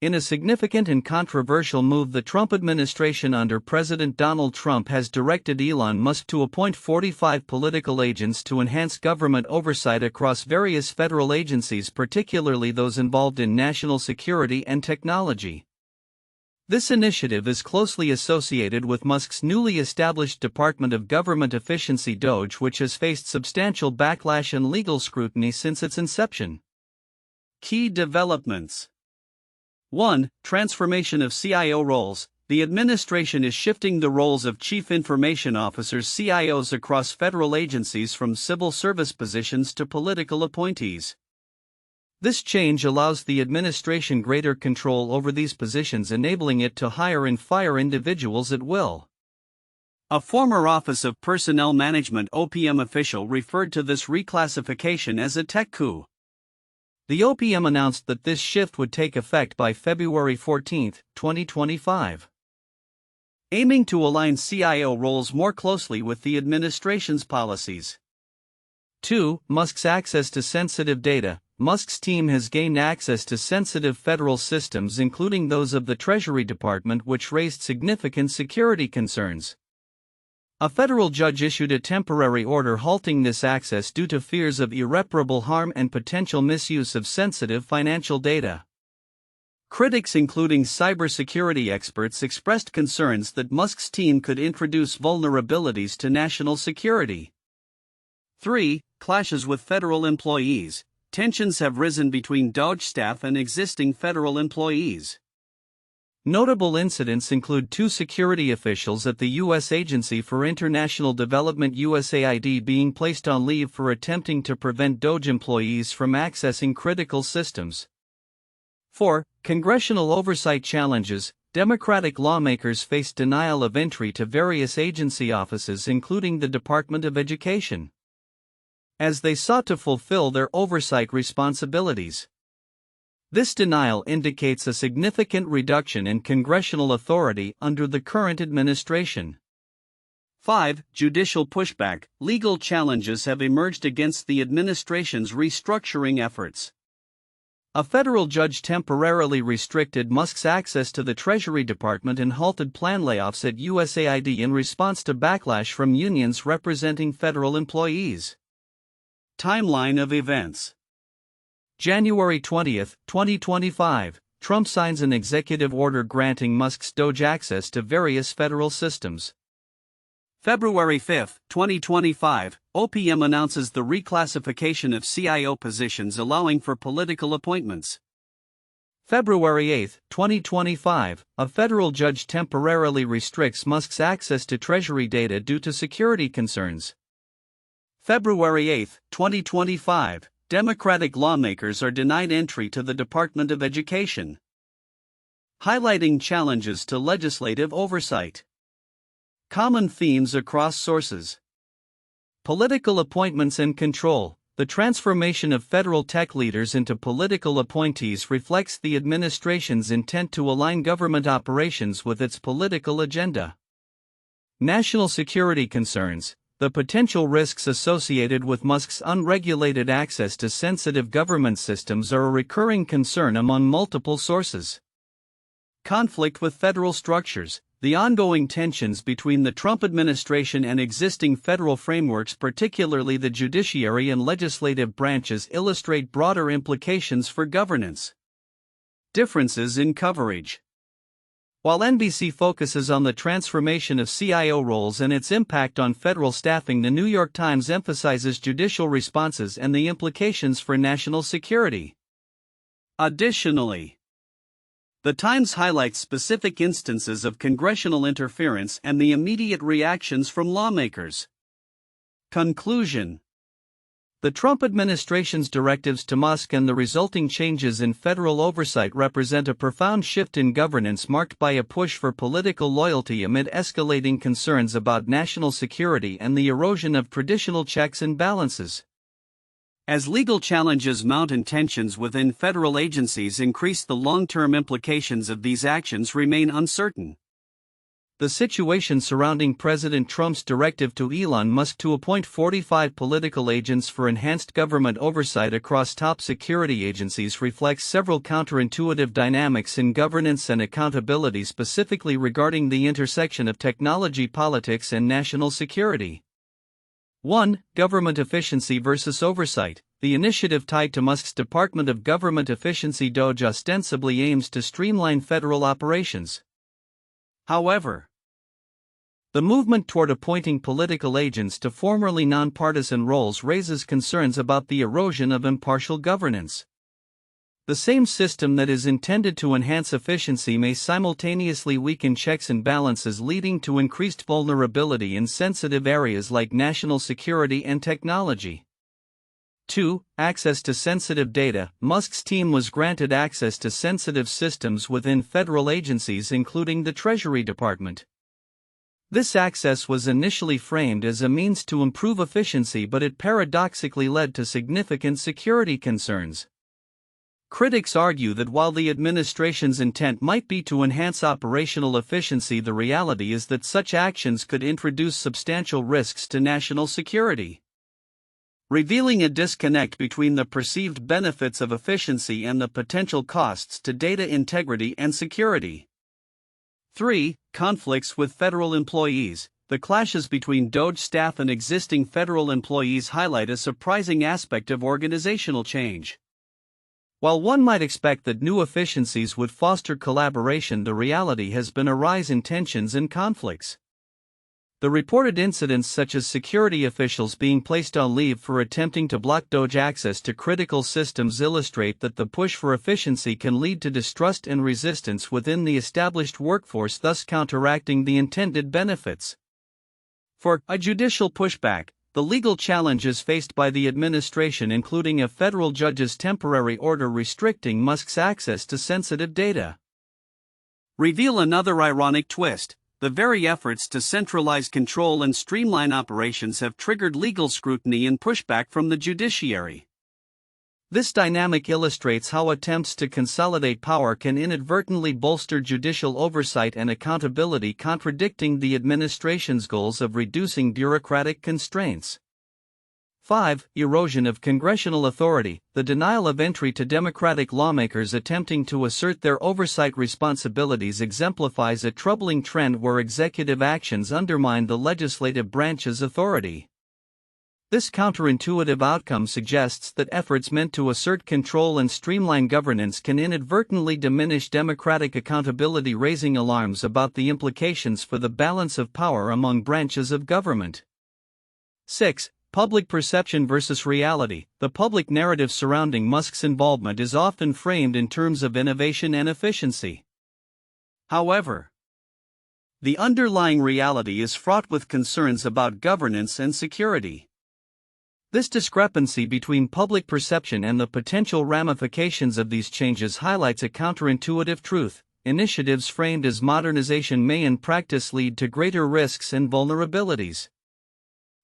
In a significant and controversial move, the Trump administration under President Donald Trump has directed Elon Musk to appoint 45 political agents to enhance government oversight across various federal agencies, particularly those involved in national security and technology. This initiative is closely associated with Musk's newly established Department of Government Efficiency DOGE, which has faced substantial backlash and legal scrutiny since its inception. Key developments. 1. Transformation of CIO roles. The administration is shifting the roles of Chief Information Officers (CIOs) across federal agencies from civil service positions to political appointees. This change allows the administration greater control over these positions, enabling it to hire and fire individuals at will. A former Office of Personnel Management (OPM) official referred to this reclassification as a tech coup. The OPM announced that this shift would take effect by February 14, 2025. Aiming to align CIO roles more closely with the administration's policies. 2. Musk's access to sensitive data. Musk's team has gained access to sensitive federal systems, including those of the Treasury Department, which raised significant security concerns. A federal judge issued a temporary order halting this access due to fears of irreparable harm and potential misuse of sensitive financial data. Critics, including cybersecurity experts, expressed concerns that Musk's team could introduce vulnerabilities to national security. 3. Clashes with federal employees. Tensions have risen between DOGE staff and existing federal employees. Notable incidents include 2 security officials at the U.S. Agency for International Development (USAID) being placed on leave for attempting to prevent DOGE employees from accessing critical systems. 4. Congressional oversight challenges. Democratic lawmakers face denial of entry to various agency offices, including the Department of Education, as they sought to fulfill their oversight responsibilities. This denial indicates a significant reduction in congressional authority under the current administration. 5. Judicial pushback. Legal challenges have emerged against the administration's restructuring efforts. A federal judge temporarily restricted Musk's access to the Treasury Department and halted planned layoffs at USAID in response to backlash from unions representing federal employees. Timeline of events. January 20, 2025, Trump signs an executive order granting Musk's DOGE access to various federal systems. February 5, 2025, OPM announces the reclassification of CIO positions, allowing for political appointments. February 8, 2025, a federal judge temporarily restricts Musk's access to Treasury data due to security concerns. February 8, 2025, Democratic lawmakers are denied entry to the Department of Education. Highlighting challenges to legislative oversight. Common themes across sources. Political appointments and control. The transformation of federal tech leaders into political appointees reflects the administration's intent to align government operations with its political agenda. National security concerns. The potential risks associated with Musk's unregulated access to sensitive government systems are a recurring concern among multiple sources. Conflict with federal structures. The ongoing tensions between the Trump administration and existing federal frameworks, particularly the judiciary and legislative branches, illustrate broader implications for governance. Differences in coverage. While NBC focuses on the transformation of CIO roles and its impact on federal staffing, the New York Times emphasizes judicial responses and the implications for national security. Additionally, the Times highlights specific instances of congressional interference and the immediate reactions from lawmakers. Conclusion. The Trump administration's directives to Musk and the resulting changes in federal oversight represent a profound shift in governance marked by a push for political loyalty amid escalating concerns about national security and the erosion of traditional checks and balances. As legal challenges mount and tensions within federal agencies increase, the long-term implications of these actions remain uncertain. The situation surrounding President Trump's directive to Elon Musk to appoint 45 political agents for enhanced government oversight across top security agencies reflects several counterintuitive dynamics in governance and accountability, specifically regarding the intersection of technology, politics, and national security. 1. Government efficiency versus oversight. The initiative tied to Musk's Department of Government Efficiency DOGE ostensibly aims to streamline federal operations. However, the movement toward appointing political agents to formerly nonpartisan roles raises concerns about the erosion of impartial governance. The same system that is intended to enhance efficiency may simultaneously weaken checks and balances, leading to increased vulnerability in sensitive areas like national security and technology. 2. Access to sensitive data. Musk's team was granted access to sensitive systems within federal agencies, including the Treasury Department. This access was initially framed as a means to improve efficiency, but it paradoxically led to significant security concerns. Critics argue that while the administration's intent might be to enhance operational efficiency, the reality is that such actions could introduce substantial risks to national security, revealing a disconnect between the perceived benefits of efficiency and the potential costs to data integrity and security. 3. Conflicts with federal employees. The clashes between DOGE staff and existing federal employees highlight a surprising aspect of organizational change. While one might expect that new efficiencies would foster collaboration, the reality has been a rise in tensions and conflicts. The reported incidents, such as security officials being placed on leave for attempting to block DOGE access to critical systems, illustrate that the push for efficiency can lead to distrust and resistance within the established workforce, thus counteracting the intended benefits. 4. A judicial pushback. The legal challenges faced by the administration, including a federal judge's temporary order restricting Musk's access to sensitive data, reveal another ironic twist. The very efforts to centralize control and streamline operations have triggered legal scrutiny and pushback from the judiciary. This dynamic illustrates how attempts to consolidate power can inadvertently bolster judicial oversight and accountability, contradicting the administration's goals of reducing bureaucratic constraints. 5. Erosion of congressional authority. The denial of entry to Democratic lawmakers attempting to assert their oversight responsibilities exemplifies a troubling trend where executive actions undermine the legislative branch's authority. This counterintuitive outcome suggests that efforts meant to assert control and streamline governance can inadvertently diminish democratic accountability, raising alarms about the implications for the balance of power among branches of government. 6. Public perception versus reality. The public narrative surrounding Musk's involvement is often framed in terms of innovation and efficiency. However, the underlying reality is fraught with concerns about governance and security. This discrepancy between public perception and the potential ramifications of these changes highlights a counterintuitive truth. Initiatives framed as modernization may in practice lead to greater risks and vulnerabilities.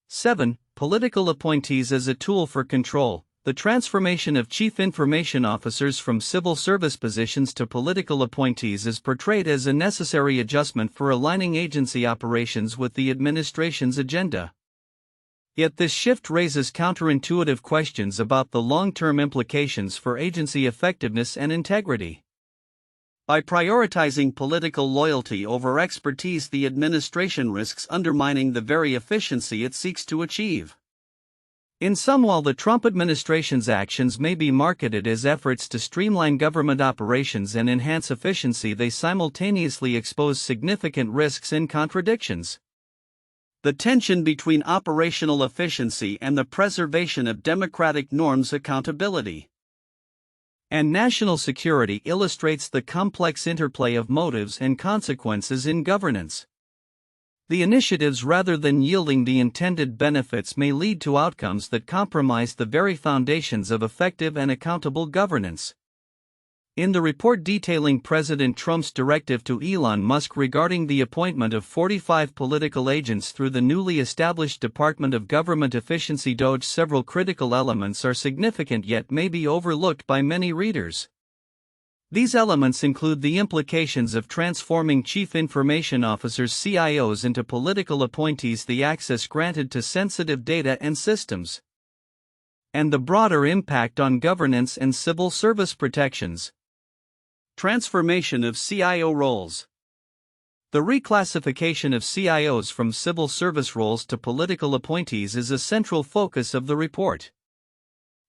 7. Political appointees as a tool for control. The transformation of chief information officers from civil service positions to political appointees is portrayed as a necessary adjustment for aligning agency operations with the administration's agenda. Yet this shift raises counterintuitive questions about the long-term implications for agency effectiveness and integrity. By prioritizing political loyalty over expertise, the administration risks undermining the very efficiency it seeks to achieve. In sum, while the Trump administration's actions may be marketed as efforts to streamline government operations and enhance efficiency, they simultaneously expose significant risks and contradictions. The tension between operational efficiency and the preservation of democratic norms, accountability, and national security illustrates the complex interplay of motives and consequences in governance. The initiatives, rather than yielding the intended benefits, may lead to outcomes that compromise the very foundations of effective and accountable governance. In the report detailing President Trump's directive to Elon Musk regarding the appointment of 45 political agents through the newly established Department of Government Efficiency DOGE, several critical elements are significant yet may be overlooked by many readers. These elements include the implications of transforming Chief Information Officers (CIOs) into political appointees, the access granted to sensitive data and systems, and the broader impact on governance and civil service protections. Transformation of CIO roles. The reclassification of CIOs from civil service roles to political appointees is a central focus of the report.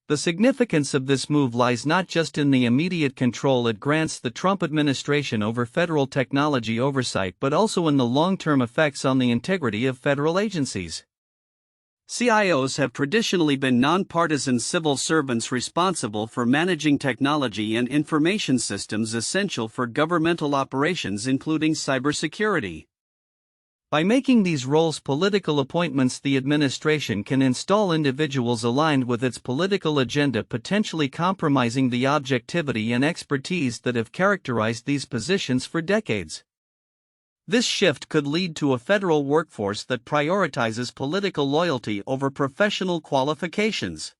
The significance of this move lies not just in the immediate control it grants the Trump administration over federal technology oversight but also in the long-term effects on the integrity of federal agencies. CIOs have traditionally been nonpartisan civil servants responsible for managing technology and information systems essential for governmental operations, including cybersecurity. By making these roles political appointments, the administration can install individuals aligned with its political agenda, potentially compromising the objectivity and expertise that have characterized these positions for decades. This shift could lead to a federal workforce that prioritizes political loyalty over professional qualifications,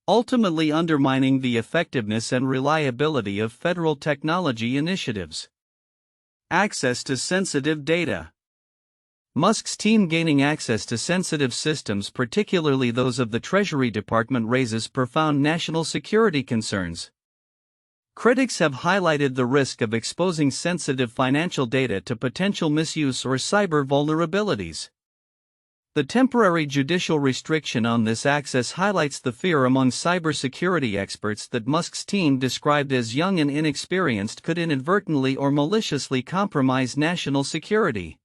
ultimately undermining the effectiveness and reliability of federal technology initiatives. Access to sensitive data. Musk's team gaining access to sensitive systems, particularly those of the Treasury Department, raises profound national security concerns. Critics have highlighted the risk of exposing sensitive financial data to potential misuse or cyber vulnerabilities. The temporary judicial restriction on this access highlights the fear among cybersecurity experts that Musk's team, described as young and inexperienced, could inadvertently or maliciously compromise national security.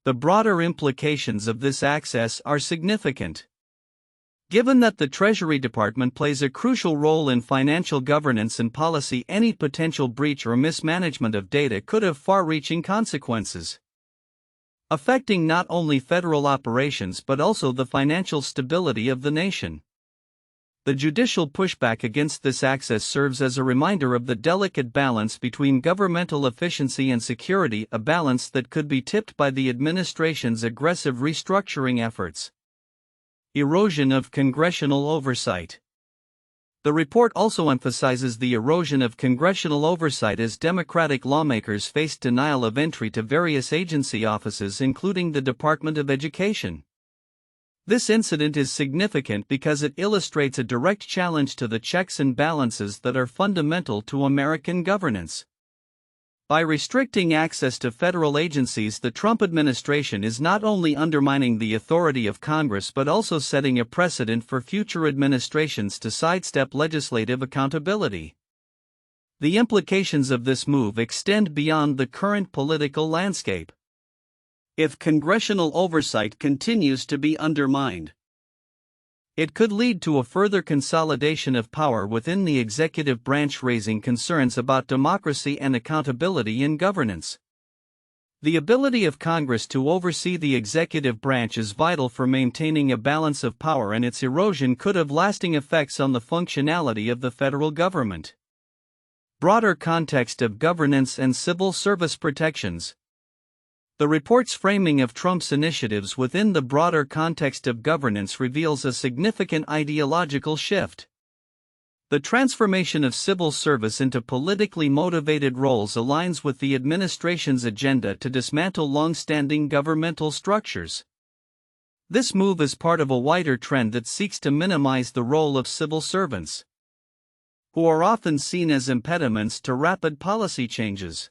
The broader implications of this access are significant. Given that the Treasury Department plays a crucial role in financial governance and policy, any potential breach or mismanagement of data could have far-reaching consequences, affecting not only federal operations but also the financial stability of the nation. The judicial pushback against this access serves as a reminder of the delicate balance between governmental efficiency and security, a balance that could be tipped by the administration's aggressive restructuring efforts. Erosion of congressional oversight. The report also emphasizes the erosion of congressional oversight as Democratic lawmakers faced denial of entry to various agency offices, including the Department of Education. This incident is significant because it illustrates a direct challenge to the checks and balances that are fundamental to American governance. By restricting access to federal agencies, the Trump administration is not only undermining the authority of Congress but also setting a precedent for future administrations to sidestep legislative accountability. The implications of this move extend beyond the current political landscape. If congressional oversight continues to be undermined, it could lead to a further consolidation of power within the executive branch, raising concerns about democracy and accountability in governance. The ability of Congress to oversee the executive branch is vital for maintaining a balance of power, and its erosion could have lasting effects on the functionality of the federal government. Broader context of governance and civil service protections. The report's framing of Trump's initiatives within the broader context of governance reveals a significant ideological shift. The transformation of civil service into politically motivated roles aligns with the administration's agenda to dismantle long-standing governmental structures. This move is part of a wider trend that seeks to minimize the role of civil servants, who are often seen as impediments to rapid policy changes.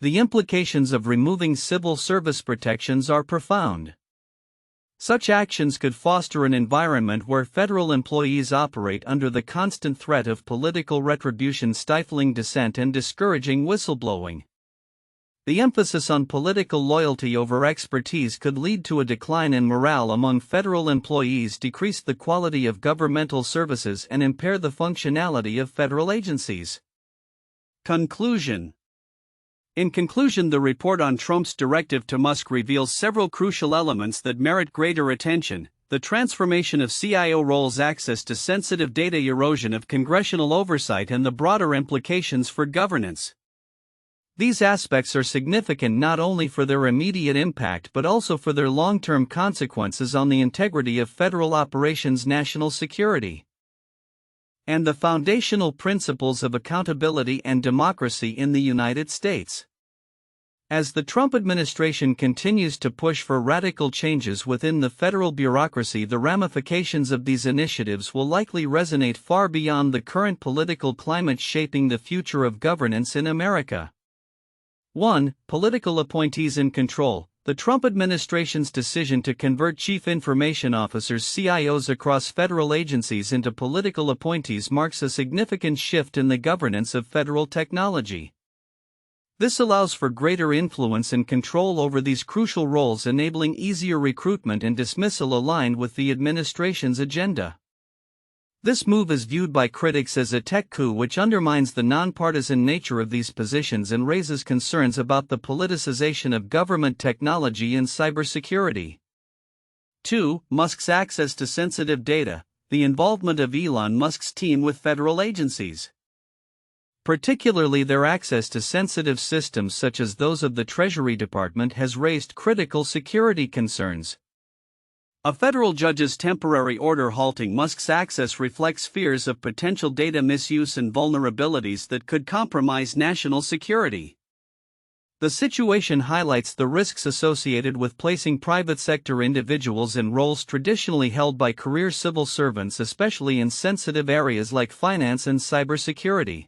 The implications of removing civil service protections are profound. Such actions could foster an environment where federal employees operate under the constant threat of political retribution, stifling dissent and discouraging whistleblowing. The emphasis on political loyalty over expertise could lead to a decline in morale among federal employees, decrease the quality of governmental services, and impair the functionality of federal agencies. Conclusion. In conclusion, the report on Trump's directive to Musk reveals several crucial elements that merit greater attention: the transformation of CIO roles, access to sensitive data, erosion of congressional oversight, and the broader implications for governance. These aspects are significant not only for their immediate impact but also for their long-term consequences on the integrity of federal operations' national security. and the foundational principles of accountability and democracy in the United States. As the Trump administration continues to push for radical changes within the federal bureaucracy, the ramifications of these initiatives will likely resonate far beyond the current political climate shaping the future of governance in America. 1. Political appointees in control. The Trump administration's decision to convert chief information officers (CIOs) across federal agencies into political appointees marks a significant shift in the governance of federal technology. This allows for greater influence and control over these crucial roles, enabling easier recruitment and dismissal aligned with the administration's agenda. This move is viewed by critics as a tech coup which undermines the nonpartisan nature of these positions and raises concerns about the politicization of government technology and cybersecurity. 2. Musk's access to sensitive data. The involvement of Elon Musk's team with federal agencies, particularly their access to sensitive systems such as those of the Treasury Department, has raised critical security concerns. A federal judge's temporary order halting Musk's access reflects fears of potential data misuse and vulnerabilities that could compromise national security. The situation highlights the risks associated with placing private sector individuals in roles traditionally held by career civil servants, especially in sensitive areas like finance and cybersecurity.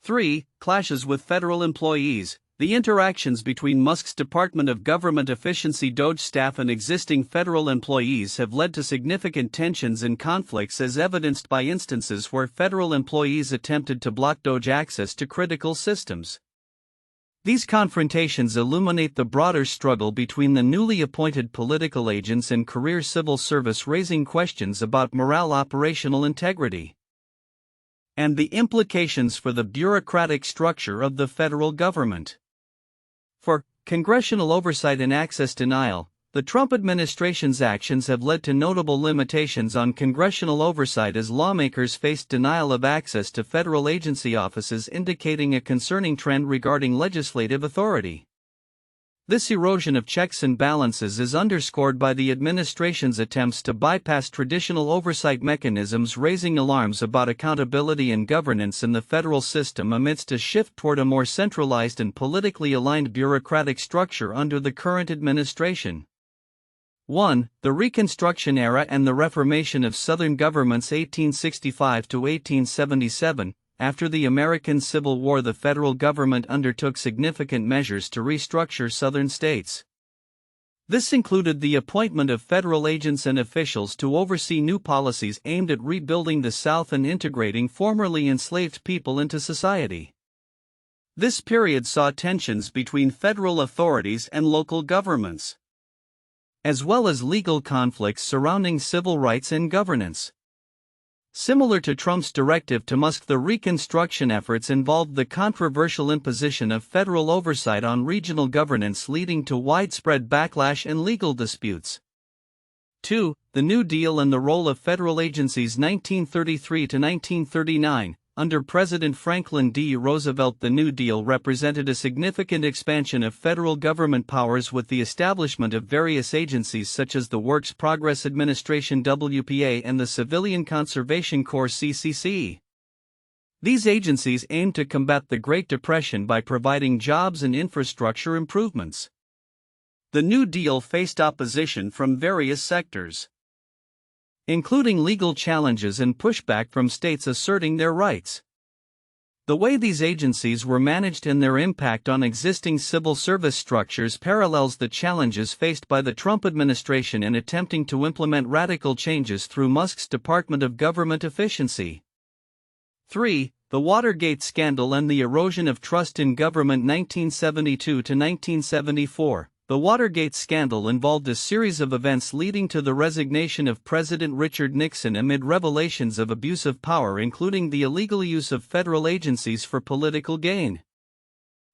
3. Clashes with federal employees. The interactions between Musk's Department of Government Efficiency (DOGE) staff and existing federal employees have led to significant tensions and conflicts, as evidenced by instances where federal employees attempted to block DOGE access to critical systems. These confrontations illuminate the broader struggle between the newly appointed political agents and career civil service, raising questions about morale, operational integrity, and the implications for the bureaucratic structure of the federal government. For congressional oversight and access denial, the Trump administration's actions have led to notable limitations on congressional oversight as lawmakers faced denial of access to federal agency offices, indicating a concerning trend regarding legislative authority. This erosion of checks and balances is underscored by the administration's attempts to bypass traditional oversight mechanisms, raising alarms about accountability and governance in the federal system amidst a shift toward a more centralized and politically aligned bureaucratic structure under the current administration. 1. The Reconstruction era and the reformation of Southern governments 1865 to 1877. After the American Civil War, the federal government undertook significant measures to restructure Southern states. This included the appointment of federal agents and officials to oversee new policies aimed at rebuilding the South and integrating formerly enslaved people into society. This period saw tensions between federal authorities and local governments, as well as legal conflicts surrounding civil rights and governance. Similar to Trump's directive to Musk, the Reconstruction efforts involved the controversial imposition of federal oversight on regional governance, leading to widespread backlash and legal disputes. 2. The New Deal and the role of federal agencies 1933 to 1939. Under President Franklin D. Roosevelt, the New Deal represented a significant expansion of federal government powers with the establishment of various agencies such as the Works Progress Administration (WPA) and the Civilian Conservation Corps (CCC). These agencies aimed to combat the Great Depression by providing jobs and infrastructure improvements. The New Deal faced opposition from various sectors, including legal challenges and pushback from states asserting their rights. The way these agencies were managed and their impact on existing civil service structures parallels the challenges faced by the Trump administration in attempting to implement radical changes through Musk's Department of Government Efficiency. 3. The Watergate scandal and the erosion of trust in government 1972 to 1974. The Watergate scandal involved a series of events leading to the resignation of President Richard Nixon amid revelations of abuse of power, including the illegal use of federal agencies for political gain.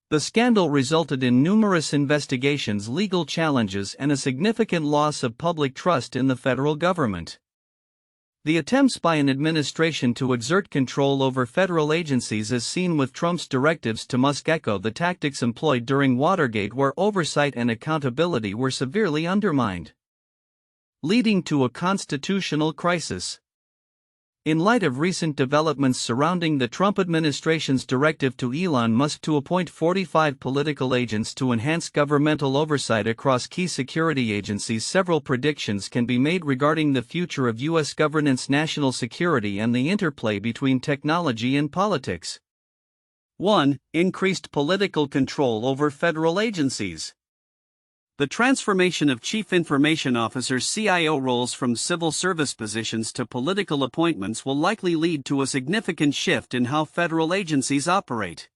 The scandal resulted in numerous investigations, legal challenges, and a significant loss of public trust in the federal government. The attempts by an administration to exert control over federal agencies, as seen with Trump's directives to Musk, echo the tactics employed during Watergate, where oversight and accountability were severely undermined, leading to a constitutional crisis. In light of recent developments surrounding the Trump administration's directive to Elon Musk to appoint 45 political agents to enhance governmental oversight across key security agencies, several predictions can be made regarding the future of U.S. governance, national security, and the interplay between technology and politics. 1. Increased political control over federal agencies. The transformation of Chief Information Officers (CIO) roles from civil service positions to political appointments will likely lead to a significant shift in how federal agencies operate.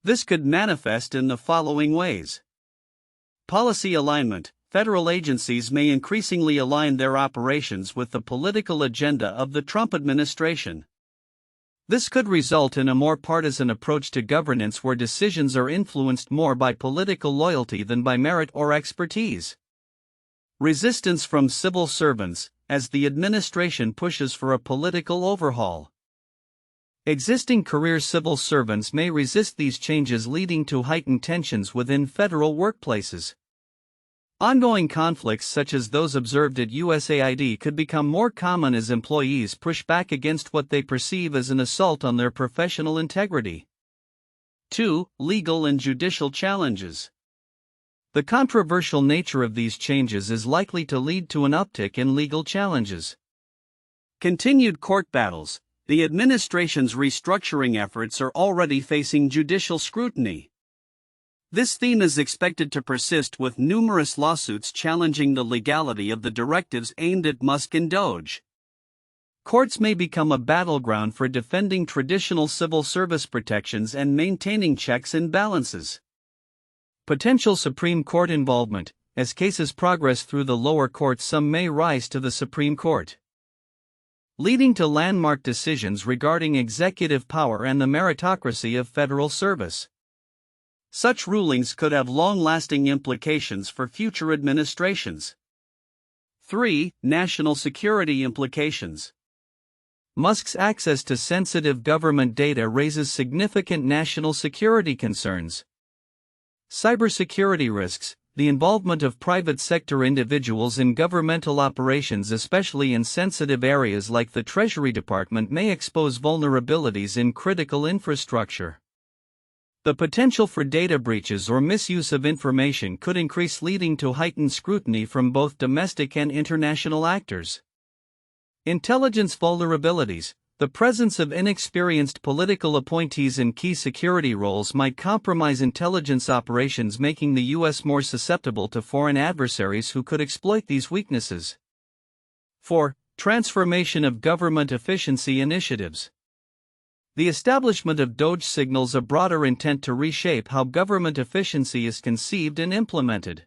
This could manifest in the following ways. Policy alignment. Federal agencies may increasingly align their operations with the political agenda of the Trump administration. This could result in a more partisan approach to governance where decisions are influenced more by political loyalty than by merit or expertise. Resistance from civil servants, as the administration pushes for a political overhaul. Existing career civil servants may resist these changes, leading to heightened tensions within federal workplaces. Ongoing conflicts such as those observed at USAID could become more common as employees push back against what they perceive as an assault on their professional integrity. 2. Legal and judicial challenges. The controversial nature of these changes is likely to lead to an uptick in legal challenges. Continued court battles. The administration's restructuring efforts are already facing judicial scrutiny. This theme is expected to persist, with numerous lawsuits challenging the legality of the directives aimed at Musk and DOGE. Courts may become a battleground for defending traditional civil service protections and maintaining checks and balances. Potential Supreme Court involvement. As cases progress through the lower courts, some may rise to the Supreme Court, leading to landmark decisions regarding executive power and the meritocracy of federal service. Such rulings could have long-lasting implications for future administrations. 3. National security implications. Musk's access to sensitive government data raises significant national security concerns. Cybersecurity risks. The involvement of private sector individuals in governmental operations, especially in sensitive areas like the Treasury Department, may expose vulnerabilities in critical infrastructure. The potential for data breaches or misuse of information could increase, leading to heightened scrutiny from both domestic and international actors. Intelligence vulnerabilities. The presence of inexperienced political appointees in key security roles might compromise intelligence operations, making the U.S. more susceptible to foreign adversaries who could exploit these weaknesses. 4. Transformation of government efficiency initiatives. The establishment of DOGE signals a broader intent to reshape how government efficiency is conceived and implemented.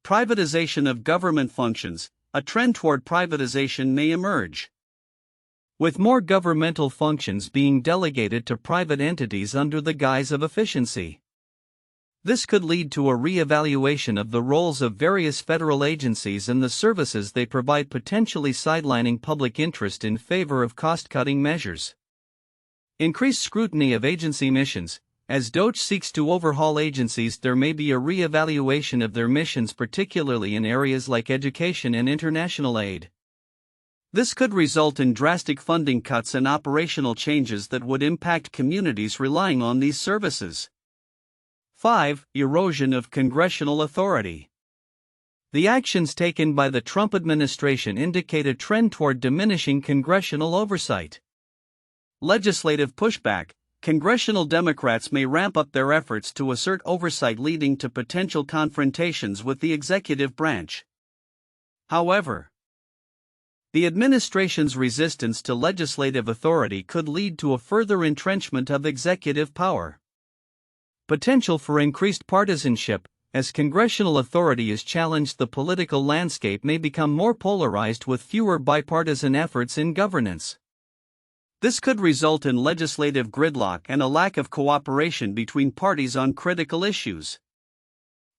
Privatization of government functions. A trend toward privatization may emerge, with more governmental functions being delegated to private entities under the guise of efficiency. This could lead to a re-evaluation of the roles of various federal agencies and the services they provide, potentially sidelining public interest in favor of cost-cutting measures. Increased scrutiny of agency missions. As DOGE seeks to overhaul agencies, there may be a re-evaluation of their missions, particularly in areas like education and international aid. This could result in drastic funding cuts and operational changes that would impact communities relying on these services. 5. Erosion of congressional authority. The actions taken by the Trump administration indicate a trend toward diminishing congressional oversight. Legislative pushback. Congressional Democrats may ramp up their efforts to assert oversight, leading to potential confrontations with the executive branch. However, the administration's resistance to legislative authority could lead to a further entrenchment of executive power. Potential for increased partisanship. As congressional authority is challenged, the political landscape may become more polarized, with fewer bipartisan efforts in governance. This could result in legislative gridlock and a lack of cooperation between parties on critical issues.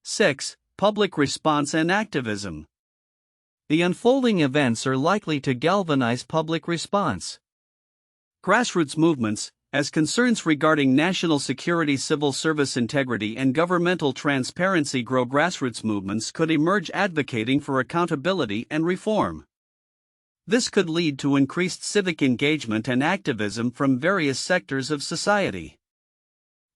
6. Public response and activism. The unfolding events are likely to galvanize public response. Grassroots movements. As concerns regarding national security, civil service integrity, and governmental transparency grow, grassroots movements could emerge advocating for accountability and reform. This could lead to increased civic engagement and activism from various sectors of society.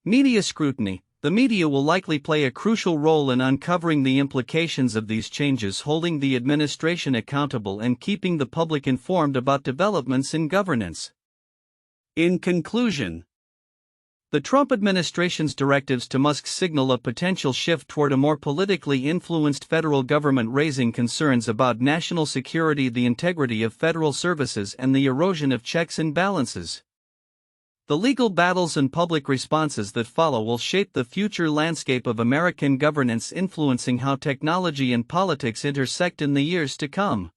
Media scrutiny. The media will likely play a crucial role in uncovering the implications of these changes, holding the administration accountable and keeping the public informed about developments in governance. In conclusion, the Trump administration's directives to Musk signal a potential shift toward a more politically influenced federal government, raising concerns about national security, the integrity of federal services, and the erosion of checks and balances. The legal battles and public responses that follow will shape the future landscape of American governance, influencing how technology and politics intersect in the years to come.